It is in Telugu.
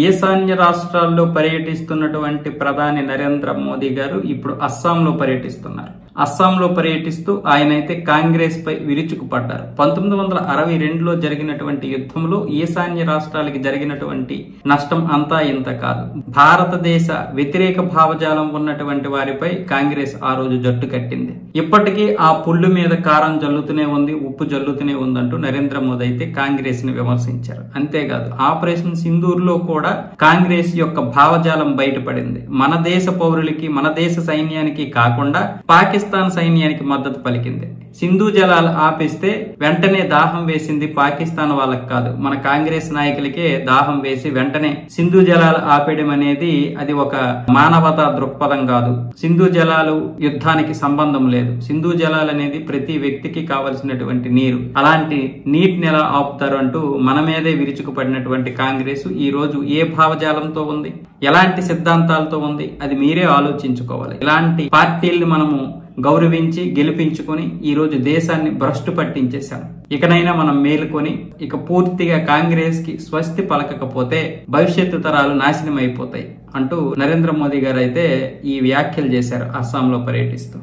ఈశాన్య రాష్ట్రాల్లో పర్యటిస్తున్నటువంటి ప్రధాని నరేంద్ర మోదీ గారు ఇప్పుడు అస్సాంలో పర్యటిస్తున్నారు. అస్సాంలో పర్యటిస్తూ ఆయనైతే కాంగ్రెస్ పై విరుచుకుపడ్డారు. 1962లో జరిగినటువంటి యుద్ధంలో ఈశాన్య రాష్ట్రాలకి జరిగినటువంటి నష్టం అంతా ఇంత కాదు. భారతదేశ వ్యతిరేక భావజాలం ఉన్నటువంటి వారిపై కాంగ్రెస్ ఆ రోజు జట్టు కట్టింది. ఇప్పటికీ ఆ పుల్లు మీద కారం జల్లుతూనే ఉంది, ఉప్పు జల్లుతూనే ఉందంటూ నరేంద్ర మోదీ అయితే కాంగ్రెస్ ని విమర్శించారు. అంతేకాదు ఆపరేషన్ సింధూర్ లో కూడా కాంగ్రెస్ యొక్క భావజాలం బయటపడింది. మన దేశ పౌరులకి, మన దేశ సైన్యానికి కాకుండా పాకిస్తాన్ సైన్యానికి మద్దతు పలికింది. సింధు జలాలు ఆపేస్తే వెంటనే దాహం వేసింది పాకిస్తాన్ వాళ్ళకి కాదు, మన కాంగ్రెస్ నాయకులకే దాహం వేసి వెంటనే సింధు జలాలు ఆపేయడం అనేది అది ఒక మానవతా దృక్పథం కాదు. సింధు జలాలు యుద్ధానికి సంబంధం లేదు. సింధు జలాలు అనేది ప్రతి వ్యక్తికి కావలసినటువంటి నీరు. అలాంటి నీటిని ఎలా ఆపుతారు అంటూ మన మీదే విరుచుకుపడినటువంటి కాంగ్రెస్ ఈ రోజు ఏ భావజాలంతో ఉంది, ఎలాంటి సిద్ధాంతాలతో ఉంది, అది మీరే ఆలోచించుకోవాలి. ఇలాంటి పార్టీల్ని మనము గౌరవించి గెలిపించుకొని ఈ రోజు దేశాన్ని భ్రష్టు పట్టించేశాం. ఇకనైనా మనం మేలుకొని ఇక పూర్తిగా కాంగ్రెస్ కి స్వస్తి పలకకపోతే భవిష్యత్తు తరాలు నాశనం అయిపోతాయి అంటూ నరేంద్ర మోదీ గారు అయితే ఈ వ్యాఖ్యలు చేశారు అస్సాంలో పర్యటిస్తూ.